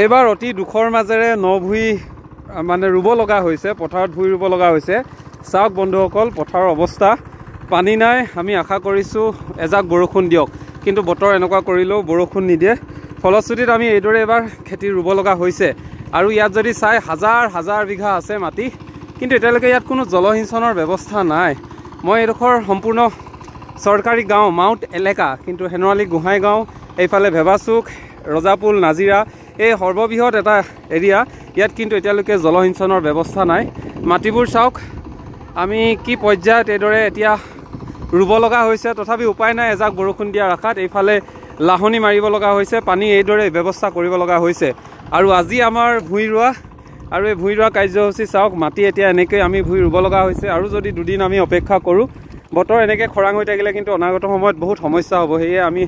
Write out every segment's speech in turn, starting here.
এইবাৰ অতি দুখৰ মাজেৰে নভুই মানে ৰুব লগা হৈছে, পথাৰত ভুই ৰুব লগা হৈছে। চাওক বন্ধুসকল, পথাৰৰ অৱস্থা, পানী নাই। আমি আশা কৰিছোঁ এজাক বৰষুণ দিয়ক, কিন্তু বতৰ এনেকুৱা কৰিলেও বৰষুণ নিদিয়ে। ফলশ্ৰুতিত আমি এইদৰে এবাৰ খেতি ৰুব লগা হৈছে। আৰু ইয়াত যদি চাই হাজাৰ হাজাৰ বিঘা আছে মাটি, কিন্তু এতিয়ালৈকে ইয়াত কোনো জলসিঞ্চনৰ ব্যৱস্থা নাই। মই এইডোখৰ সম্পূৰ্ণ চৰকাৰী গাঁও, মাউট এলেকা, কিন্তু হেনুৱালী গোহাঁই গাঁও, এইফালে ভেবাচুক, ৰজাপুল, নাজিৰা, এই সৰ্ববৃহৎ এটা এৰিয়া। ইয়াত কিন্তু এতিয়ালৈকে জলসিঞ্চনৰ ব্যৱস্থা নাই। মাটিবোৰ চাওক, আমি কি পৰ্যায়ত এইদৰে এতিয়া ৰুব লগা হৈছে, তথাপি উপায় নাই এজাক বৰষুণ দিয়াৰ আশাত এইফালে লাহনি মাৰিব লগা হৈছে, পানী এইদৰে ব্যৱস্থা কৰিব লগা হৈছে। আৰু আজি আমাৰ ভুই ৰোৱা, আৰু এই ভুই ৰোৱা কাৰ্যসূচী চাওক, মাটি এতিয়া এনেকৈ আমি ভুই ৰুব লগা হৈছে। আৰু যদি দুদিন আমি অপেক্ষা কৰোঁ, বতৰ এনেকৈ খৰাং হৈ থাকিলে কিন্তু অনাগত সময়ত বহুত সমস্যা হ'ব। সেয়ে আমি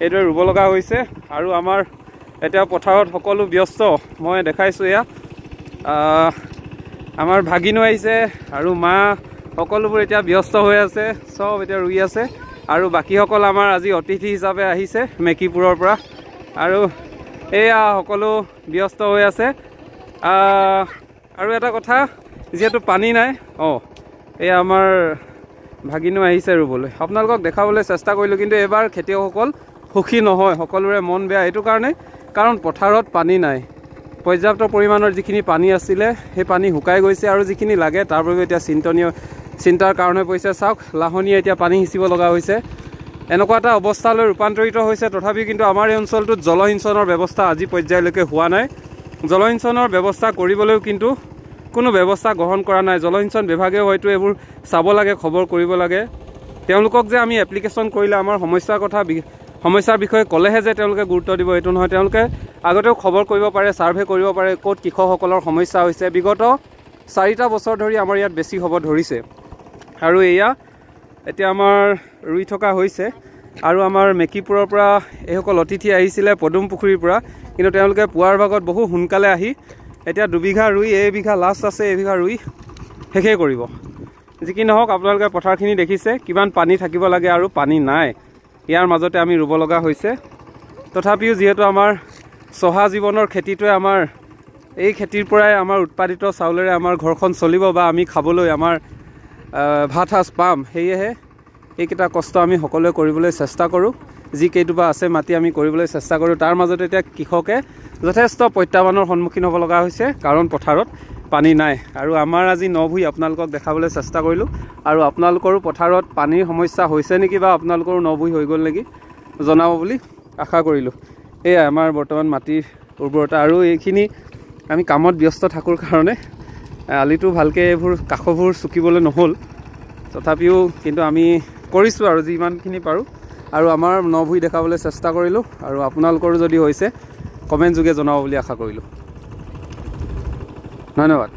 এইদৰে ৰুব লগা হৈছে। আৰু আমাৰ এতিয়া পথাৰত সকলো ব্যস্ত। মই দেখাইছোঁ এয়া আমাৰ ভাগিনো আহিছে আৰু মা, সকলোবোৰ এতিয়া ব্যস্ত হৈ আছে, চব এতিয়া ৰুই আছে। আৰু বাকীসকল আমাৰ আজি অতিথি হিচাপে আহিছে মেকিপুৰৰ পৰা, আৰু এয়া সকলো ব্যস্ত হৈ আছে। আৰু এটা কথা, যিহেতু পানী নাই, এয়া আমাৰ ভাগিনো আহিছে ৰুবলৈ। আপোনালোকক দেখাবলৈ চেষ্টা কৰিলোঁ, কিন্তু এইবাৰ খেতিয়কসকল সুখী নহয়, সকলোৰে মন বেয়া। এইটো কাৰণে, কাৰণ পথাৰত পানী নাই। পৰ্যাপ্ত পৰিমাণৰ যিখিনি পানী আছিলে, সেই পানী শুকাই গৈছে, আৰু যিখিনি লাগে তাৰ বাবে এতিয়া চিন্তাৰ কাৰণ হৈ পৰিছে। চাওক, লাহনীয়ে এতিয়া পানী সিঁচিব লগা হৈছে। এনেকুৱা এটা অৱস্থালৈ ৰূপান্তৰিত হৈছে। তথাপিও কিন্তু আমাৰ এই অঞ্চলটোত জলসিঞ্চনৰ ব্যৱস্থা আজি পৰ্যায়লৈকে হোৱা নাই। জলসিঞ্চনৰ ব্যৱস্থা কৰিবলৈও কিন্তু কোনো ব্যৱস্থা গ্ৰহণ কৰা নাই। জলসিঞ্চন বিভাগেও হয়তো এইবোৰ চাব লাগে, খবৰ কৰিব লাগে। তেওঁলোকক যে আমি এপ্লিকেশ্যন কৰিলে আমাৰ সমস্যাৰ বিষয়ে ক'লেহে যে তেওঁলোকে গুৰুত্ব দিব, এইটো নহয়। তেওঁলোকে আগতেও খবৰ কৰিব পাৰে, ছাৰ্ভে কৰিব পাৰে, ক'ত কৃষকসকলৰ সমস্যা হৈছে। বিগত 4টা বছৰ ধৰি আমাৰ ইয়াত বেছি হ'ব ধৰিছে। আৰু এয়া এতিয়া আমাৰ ৰুই থকা হৈছে। আৰু আমাৰ মেকিপুৰৰ পৰা এইসকল অতিথি আহিছিলে পদুম পুখুৰীৰ পৰা, কিন্তু তেওঁলোকে পুৱাৰ ভাগত বহু সোনকালে আহি এতিয়া 2 বিঘা ৰুই, এই বিঘা লাষ্ট আছে, এই বিঘা ৰুই শেষেই কৰিব। যি কি নহওক, আপোনালোকে পথাৰখিনি দেখিছে কিমান পানী থাকিব লাগে, আৰু পানী নাই। ইয়াৰ মাজতে আমি ৰুব লগা হৈছে। তথাপিও যিহেতু আমাৰ চহা জীৱনৰ খেতিটোৱে আমাৰ, এই খেতিৰ পৰাই আমাৰ উৎপাদিত চাউলেৰে আমাৰ ঘৰখন চলিব, বা আমি খাবলৈ আমাৰ ভাত সাজ পাম। সেয়েহে এইকেইটা কষ্ট আমি সকলোৱে কৰিবলৈ চেষ্টা কৰোঁ। যি কেইটোবা আছে মাটি আমি কৰিবলৈ চেষ্টা কৰোঁ। তাৰ মাজতে এতিয়া কৃষকে যথেষ্ট প্ৰত্যাহ্বানৰ সন্মুখীন হ'ব লগা হৈছে, কাৰণ পথাৰত পানী নাই। আৰু আমাৰ আজি নভুই আপোনালোকক দেখাবলৈ চেষ্টা কৰিলোঁ। আৰু আপোনালোকৰো পথাৰত পানীৰ সমস্যা হৈছে নেকি, বা আপোনালোকৰো নভুই হৈ গ'ল নেকি, জনাব বুলি আশা কৰিলোঁ। এয়াই আমাৰ বৰ্তমান মাটিৰ উৰ্বৰতা। আৰু এইখিনি আমি কামত ব্যস্ত থাকোঁ কাৰণে আলিটো ভালকৈ এইবোৰ কাষবোৰ চুকিবলৈ নহ'ল। তথাপিও কিন্তু আমি কৰিছোঁ আৰু যিমানখিনি পাৰোঁ। আৰু আমাৰ নভুই দেখাবলৈ চেষ্টা কৰিলোঁ। আৰু আপোনালোকৰো যদি হৈছে কমেণ্ট যোগে জনাব বুলি আশা কৰিলোঁ। ধন্যবাদ।